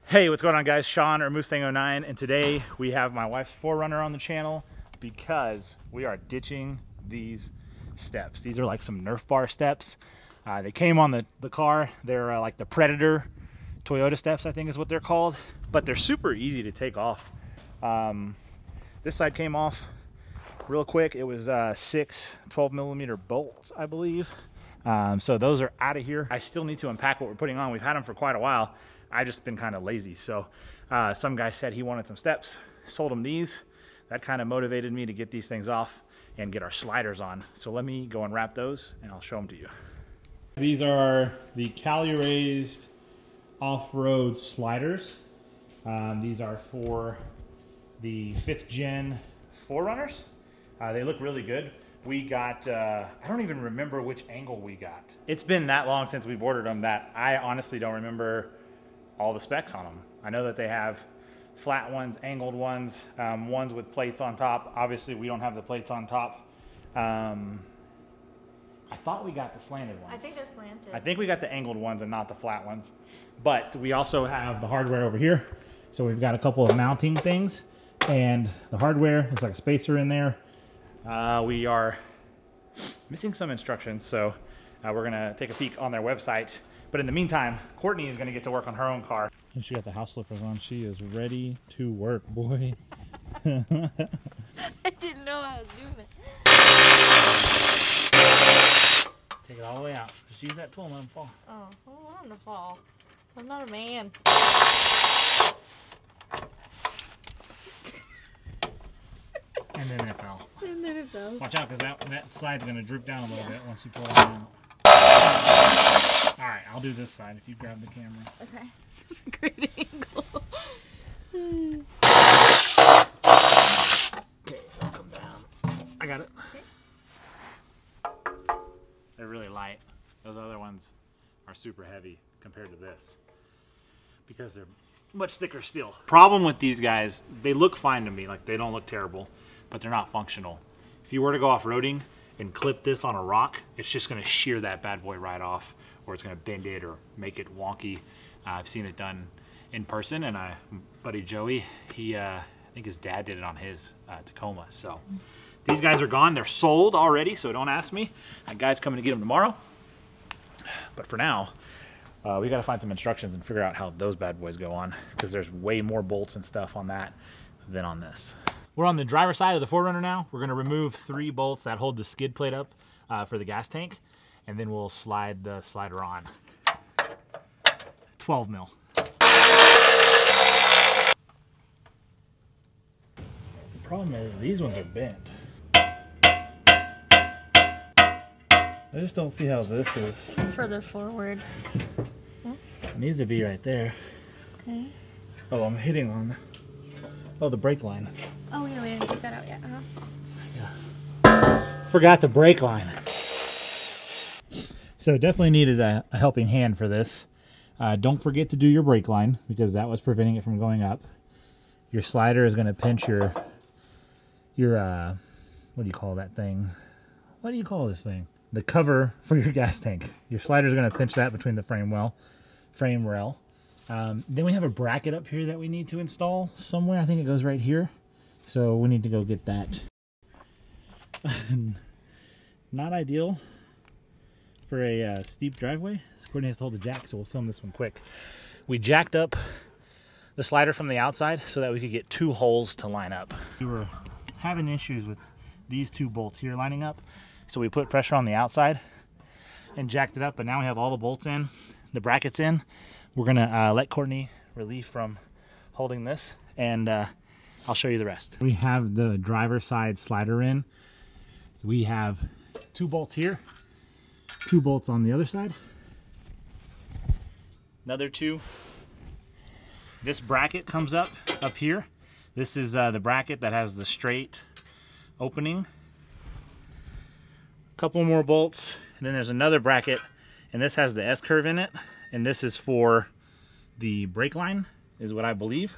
Hey, what's going on, guys? Sean or Mustang09, and today we have my wife's 4Runner on the channel because we are ditching these steps. These are like some Nerf bar steps. They came on the car. They're like the Predator Toyota steps, I think is what they're called, but they're super easy to take off. This side came off real quick. It was 6 12mm bolts, I believe. So those are out of here. I still need to unpack what we're putting on. We've had them for quite a while. I just been kind of lazy. So some guy said he wanted some steps, sold him these. That kind of motivated me to get these things off and get our sliders on. So let me go and wrap those and I'll show them to you. These are the Cali raised off-road sliders. These are for the 5th gen 4Runners. They look really good. We got, I don't even remember which angle we got. It's been that long since we've ordered them that I honestly don't remember all the specs on them. I know that they have flat ones, angled ones, ones with plates on top. Obviously we don't have the plates on top. I thought we got the slanted ones. I think they're slanted. I think we got the angled ones and not the flat ones. But we also have the hardware over here. So we've got a couple of mounting things and the hardware, there's like a spacer in there. We are missing some instructions, so we're gonna take a peek on their website. But in the meantime, Courtney is gonna get to work on her own car. And she got the house slippers on. She is ready to work, boy. I didn't know I was doing it. Take it all the way out. Just use that tool and let them fall. Oh, I don't want him to fall. I'm not a man. And then it fell. And then it fell. Watch out, because that side's gonna droop down a little bit once you pull it out. Alright, I'll do this side if you grab the camera. Okay. This is a great angle. Okay, it'll come down. I got it. Okay. They're really light. Those other ones are super heavy compared to this because they're much thicker steel. Problem with these guys, they look fine to me. Like, they don't look terrible, but they're not functional. If you were to go off-roading and clip this on a rock, it's just going to shear that bad boy right off, or it's going to bend it or make it wonky. I've seen it done in person, and my buddy Joey, I think his dad did it on his Tacoma. So these guys are gone. They're sold already, so don't ask me. That guy's coming to get them tomorrow. But for now, we got to find some instructions and figure out how those bad boys go on, because there's way more bolts and stuff on that than on this. We're on the driver's side of the 4Runner now. We're going to remove 3 bolts that hold the skid plate up for the gas tank, and then we'll slide the slider on. 12 mil. The problem is these ones are bent. I just don't see how this is. Further forward. It needs to be right there. Okay. Oh, I'm hitting on the brake line. Oh yeah, we didn't take that out yet, huh? Yeah. Forgot the brake line. So definitely needed a helping hand for this. Don't forget to do your brake line, because that was preventing it from going up. Your slider is going to pinch your what do you call that thing? What do you call this thing? The cover for your gas tank. Your slider is going to pinch that between the frame rail. Then we have a bracket up here that we need to install somewhere. I think it goes right here. So we need to go get that. Not ideal for a steep driveway. Courtney has to hold the jack, so we'll film this one quick. We jacked up the slider from the outside so that we could get 2 holes to line up. We were having issues with these 2 bolts here lining up, so we put pressure on the outside and jacked it up, but now we have all the bolts in, the brackets in. We're gonna let Courtney relieve from holding this, and I'll show you the rest. We have the driver's side slider in. We have 2 bolts here, 2 bolts on the other side, another 2. This bracket comes up here. This is the bracket that has the straight opening. A couple more bolts, and then there's another bracket, and this has the S-curve in it, and this is for the brake line, is what I believe.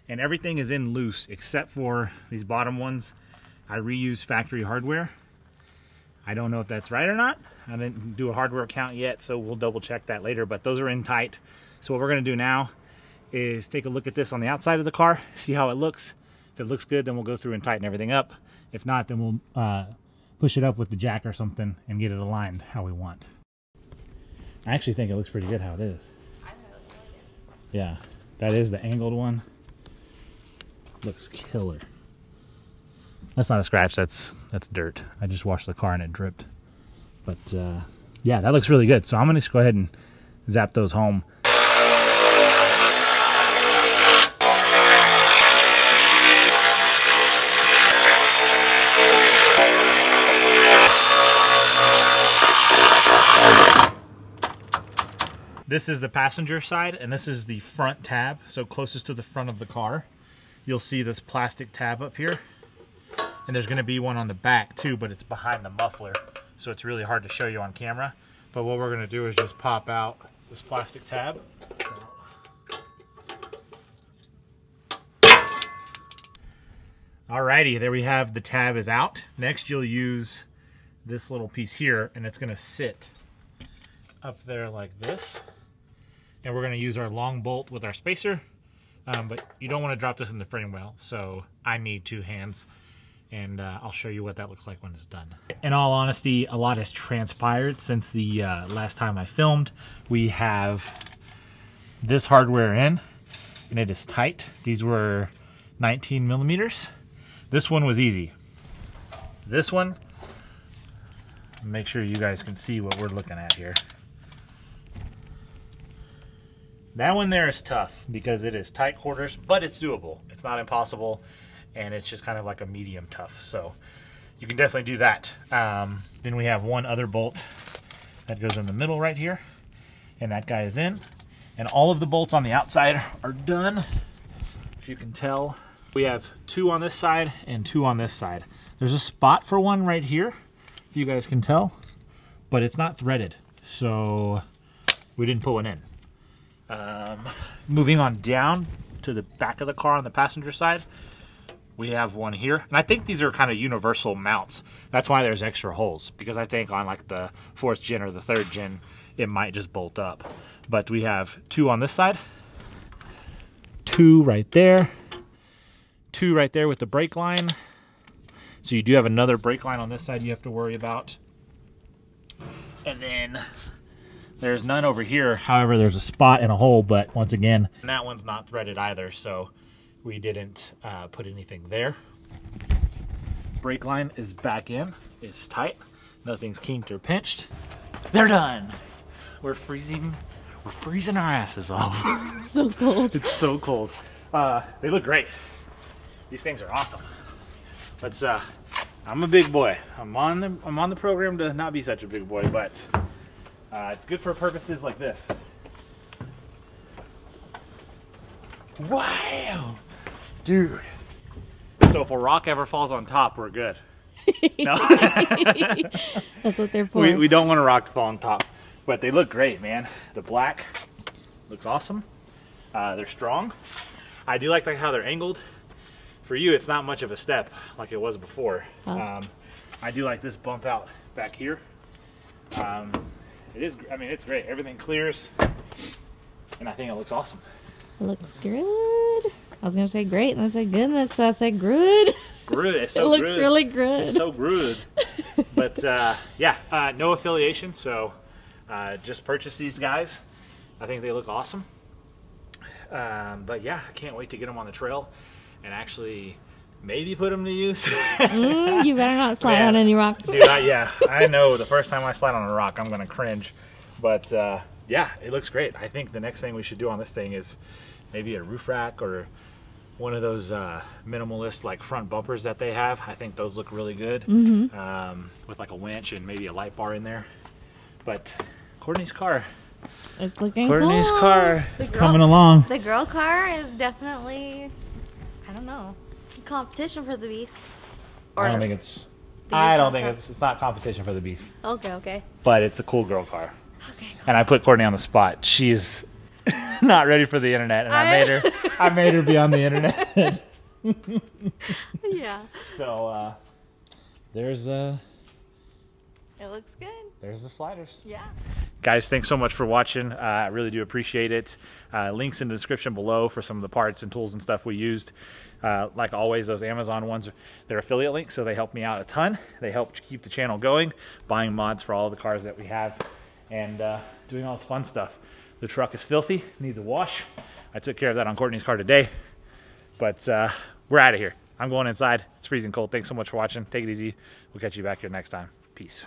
And everything is in loose except for these bottom ones. I reuse factory hardware. I don't know if that's right or not. I didn't do a hardware count yet, so we'll double check that later, but those are in tight. So what we're gonna do now is take a look at this on the outside of the car, see how it looks. If it looks good, then we'll go through and tighten everything up. If not, then we'll push it up with the jack or something and get it aligned how we want. I actually think it looks pretty good how it is. Yeah, that is the angled one. Looks killer. That's not a scratch, that's dirt. I just washed the car and it dripped. But yeah, that looks really good. So I'm gonna just go ahead and zap those home. This is the passenger side, and this is the front tab, so closest to the front of the car. You'll see this plastic tab up here, and there's going to be one on the back too, but it's behind the muffler, so it's really hard to show you on camera. But what we're going to do is just pop out this plastic tab. Alrighty, there we have the tab is out. Next you'll use this little piece here, and it's going to sit up there like this. And we're going to use our long bolt with our spacer, but you don't want to drop this in the frame well, so I need 2 hands, and I'll show you what that looks like when it's done. In all honesty, a lot has transpired since the last time I filmed. We have this hardware in, and it is tight. These were 19 millimeters. This one was easy. This one, make sure you guys can see what we're looking at here. That one there is tough because it is tight quarters, but it's doable. It's not impossible, and it's just kind of like a medium tough. So you can definitely do that. Then we have one other bolt that goes in the middle right here, and that guy is in. And all of the bolts on the outside are done. If you can tell, we have 2 on this side and 2 on this side. There's a spot for one right here, if you guys can tell, but it's not threaded, so we didn't put one in. Moving on down to the back of the car on the passenger side, we have one here, and I think these are kind of universal mounts. That's why there's extra holes, because I think on like the 4th gen or the 3rd gen it might just bolt up. But we have 2 on this side, 2 right there, 2 right there with the brake line. So you do have another brake line on this side you have to worry about, and then there's none over here. However, there's a spot and a hole, but once again, that one's not threaded either, so we didn't put anything there. Brake line is back in. It's tight. Nothing's kinked or pinched. They're done. We're freezing our asses off. It's so cold. It's so cold. They look great. These things are awesome. But I'm a big boy. I'm on the program to not be such a big boy, but it's good for purposes like this. Wow, dude. So if a rock ever falls on top, we're good. No. That's what they're for. We don't want a rock to fall on top, but they look great, man. The black looks awesome. They're strong. I do like how they're angled. For you, it's not much of a step like it was before. Oh. I do like this bump out back here. It is, I mean, it's great. Everything clears, and I think it looks awesome. It looks good. I was gonna say great, and I said goodness, so I said good. Good. It's so it looks good. really good. It's so good. But yeah, no affiliation, so just purchase these guys. I think they look awesome. But yeah, I can't wait to get them on the trail and actually maybe put them to use. You better not slide on any rocks. Dude, yeah, I know the first time I slide on a rock, I'm gonna cringe. But yeah, it looks great. I think the next thing we should do on this thing is maybe a roof rack or one of those minimalist like front bumpers that they have. I think those look really good. With like a winch and maybe a light bar in there. But Courtney's car. It's looking Courtney's cool. car coming along. The girl car is definitely, I don't know, competition for the beast. Or I don't think it's. I don't think it's not competition for the beast. Okay, okay. But it's a cool girl car. Okay. And I put Courtney on the spot. She's not ready for the internet, and I made her be on the internet. Yeah. So there's It looks good. there's the sliders. Yeah. Guys, thanks so much for watching. I really do appreciate it. Links in the description below for some of the parts and tools and stuff we used. Like always, those Amazon ones, they're affiliate links, so they help me out a ton. They help keep the channel going, buying mods for all the cars that we have, and doing all this fun stuff. The truck is filthy, needs a wash. I took care of that on Courtney's car today, but we're out of here. I'm going inside. It's freezing cold. Thanks so much for watching. Take it easy. We'll catch you back here next time. Peace.